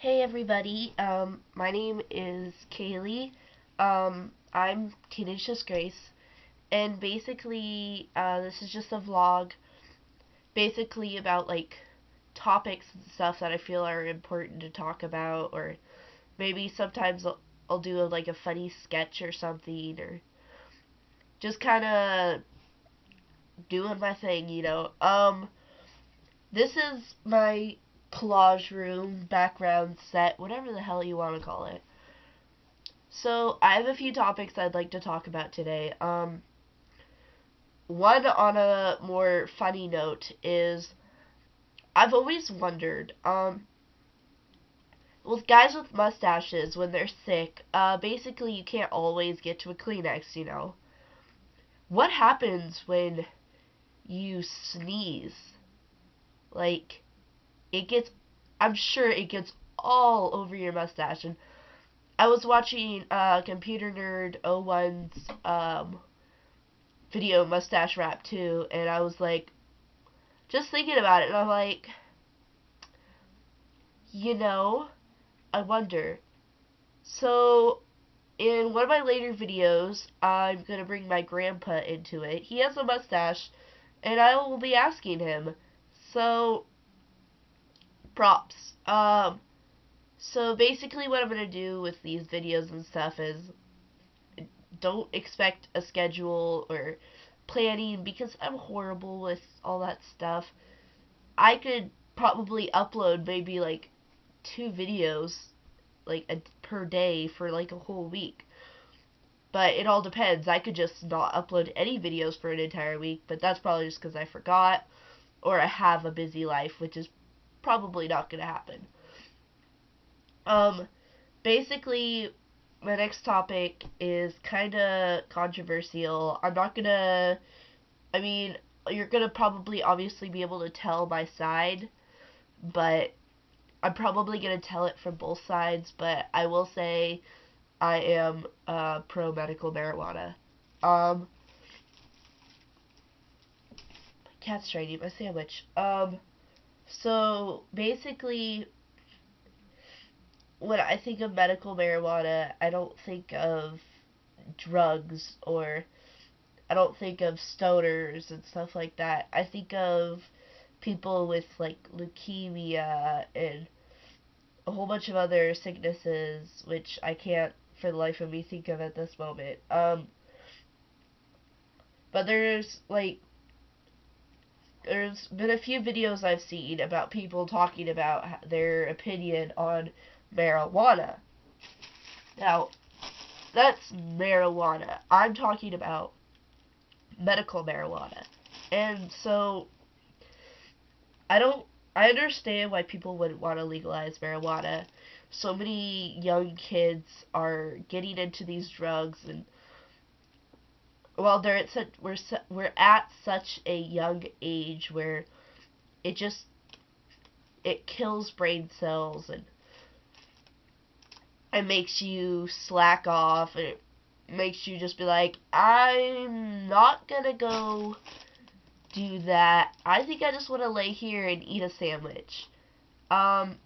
Hey everybody, my name is Kaylee. I'm Teenage Disgrace, and basically, this is just a vlog, basically about like topics and stuff that I feel are important to talk about, or maybe sometimes I'll do like a funny sketch or something, or just kind of doing my thing. This is my collage room, background set, whatever the hell you want to call it. So, I have a few topics I'd like to talk about today. One on a more funny note is I've always wondered, with guys with mustaches, when they're sick, basically you can't always get to a Kleenex. What happens when you sneeze? Like, it gets, I'm sure it gets all over your mustache. And I was watching Computer Nerd 01's video Mustache Rap 2, and I was like, just thinking about it, and I'm like, you know, I wonder. So, in one of my later videos, I'm gonna bring my grandpa into it. He has a mustache, and I will be asking him. So, props. So basically what I'm gonna do with these videos and stuff is don't expect a schedule or planning because I'm horrible with all that stuff. I could probably upload maybe like 2 videos like per day for like a whole week. But it all depends. I could just not upload any videos for an entire week, but that's probably just because I forgot or I have a busy life, which is probably not going to happen. Um, Basically, my next topic is kind of controversial. I'm not going to, I mean, you're going to probably obviously be able to tell my side, but I'm probably going to tell it from both sides, but I will say I am pro medical marijuana. Um, my cat's trying to eat my sandwich. So basically, when I think of medical marijuana, I don't think of drugs or I don't think of stoners and stuff like that. I think of people with like leukemia and a whole bunch of other sicknesses, which I can't for the life of me think of at this moment. But there's been a few videos I've seen about people talking about their opinion on marijuana. Now, that's marijuana. I'm talking about medical marijuana. And so I don't I understand why people wouldn't want to legalize marijuana. So many young kids are getting into these drugs and well they're at such we're at such a young age where it just it kills brain cells and it makes you slack off and it makes you just be like, I'm not gonna go do that. I think I just want to lay here and eat a sandwich. Um,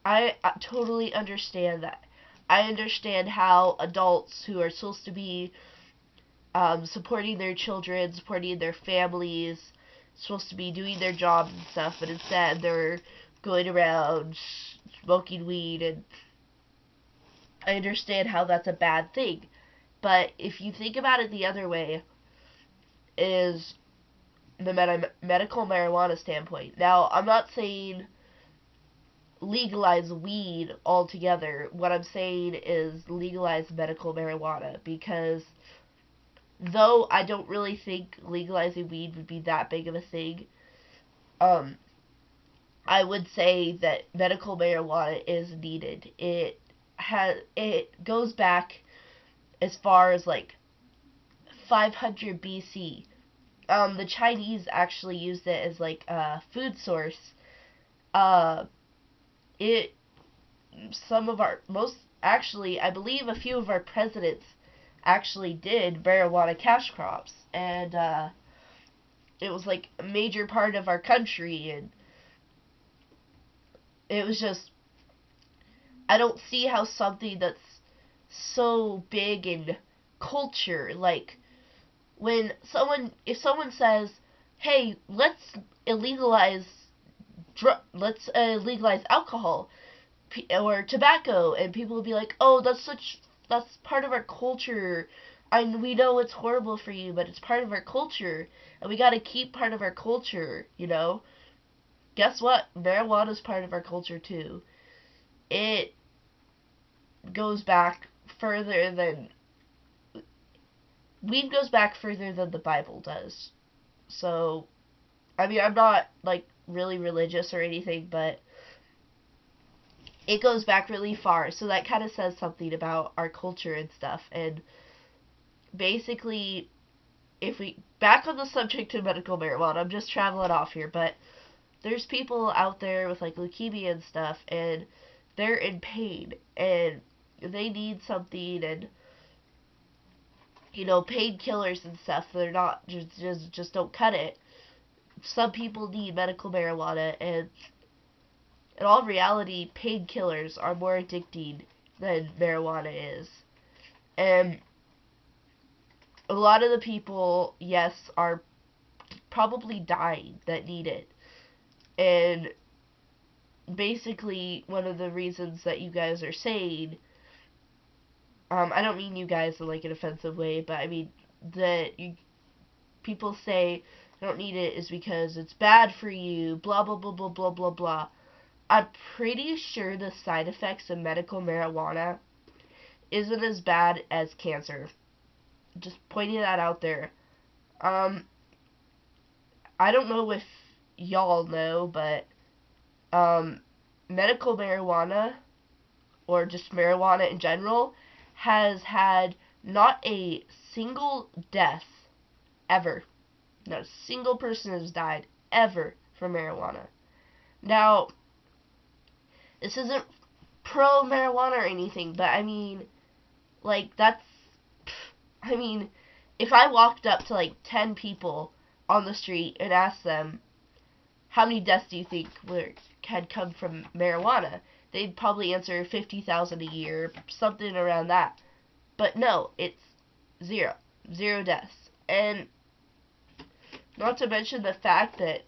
I totally understand that. I understand how adults who are supposed to be supporting their children, supporting their families, supposed to be doing their jobs and stuff, but instead they're going around smoking weed, and I understand how that's a bad thing. But if you think about it the other way, is the medical marijuana standpoint. Now, I'm not saying legalize weed altogether. What I'm saying is legalize medical marijuana because though I don't really think legalizing weed would be that big of a thing, um, I would say that medical marijuana is needed. It goes back as far as like 500 BC. The Chinese actually used it as like a food source. Uh, it some of our most actually I believe a few of our presidents actually did marijuana cash crops, and it was like a major part of our country, and it was just I don't see how something that's so big in culture, like if someone says, "Hey, let's legalize alcohol or tobacco," and people will be like, "Oh, that's part of our culture. We know it's horrible for you, but it's part of our culture, and we got to keep part of our culture, you know." Guess what? Marijuana is part of our culture too. It goes back further than weed goes back further than the Bible does. So, I mean, I'm not like really religious or anything, but it goes back really far. So that kind of says something about our culture and stuff. And basically, if we back on the subject of medical marijuana, I'm just traveling off here, but there's people out there with like leukemia and stuff, and they're in pain, and they need something, and painkillers and stuff. They're not just don't cut it. Some people need medical marijuana, and in all reality, painkillers are more addicting than marijuana is. And a lot of the people, yes, are probably dying that need it. And basically, one of the reasons that you guys are saying, I don't mean you guys in like an offensive way, but I mean that people say don't need it is because it's bad for you, blah blah blah blah blah blah blah. I'm pretty sure the side effects of medical marijuana isn't as bad as cancer. Just pointing that out there. I don't know if y'all know, but medical marijuana, or just marijuana in general, has had not a single death ever. Not a single person has died ever from marijuana. Now, this isn't pro marijuana or anything, but I mean, like, I mean, if I walked up to like 10 people on the street and asked them, how many deaths do you think had come from marijuana? They'd probably answer 50,000 a year, something around that. But no, it's zero. Zero deaths. And not to mention the fact that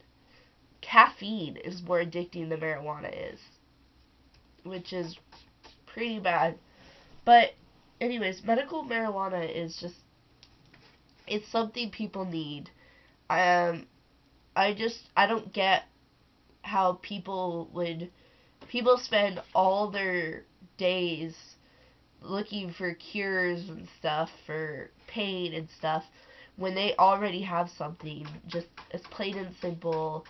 caffeine is more addicting than marijuana is, which is pretty bad. But anyways, medical marijuana is just, it's something people need. I don't get how people spend all their days looking for cures and stuff for pain and stuff when they already have something just as plain and simple,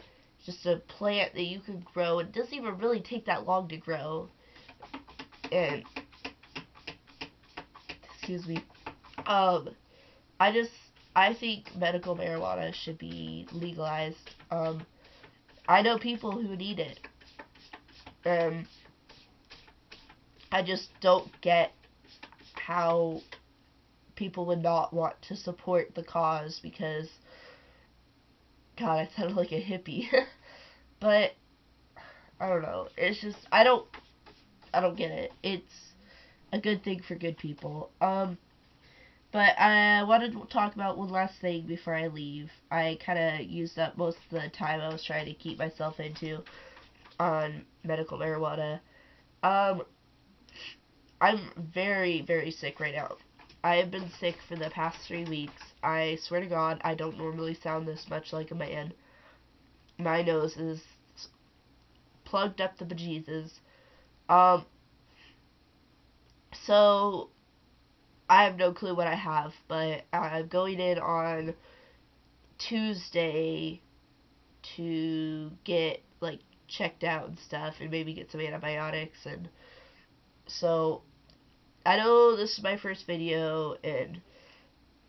just a plant that you can grow. It doesn't even really take that long to grow. And excuse me. I think medical marijuana should be legalized. I know people who need it. I just don't get how people would not want to support the cause because, God, I sounded like a hippie. But I don't know. It's just I don't get it. It's a good thing for good people. But I wanted to talk about one last thing before I leave. I kind of used up most of the time I was trying to keep myself into on medical marijuana. I'm very, very sick right now. I have been sick for the past 3 weeks. I swear to God, I don't normally sound this much like a man. My nose is plugged up the bejesus. So I have no clue what I have, but I'm going in on Tuesday to get like checked out and stuff, and maybe get some antibiotics. And so I know this is my first video, and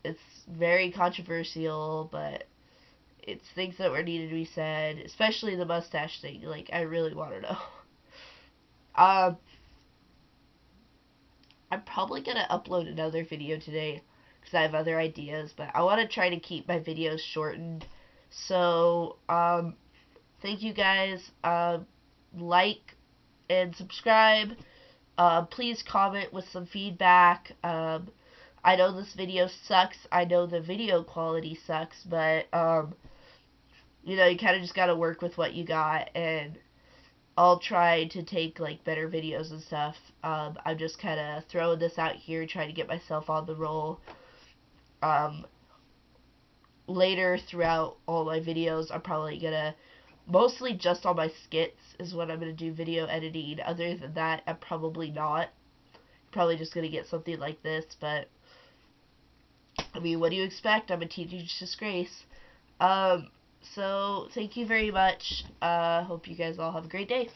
it's very controversial, but it's things that were needed to be said, especially the mustache thing. Like, I really want to know. I'm probably going to upload another video today because I have other ideas, but I want to try to keep my videos shortened. So, thank you guys. Like and subscribe. Please comment with some feedback. I know this video sucks. I know the video quality sucks, but you know, you kind of just gotta work with what you got, and I'll try to take like better videos and stuff. I'm just kind of throwing this out here, trying to get myself on the roll. Later throughout all my videos, I'm probably gonna mostly just on my skits is when I'm gonna do video editing. Other than that, I'm probably not. Probably just gonna get something like this, but I mean, what do you expect? I'm a teenage disgrace. So thank you very much. Hope you guys all have a great day.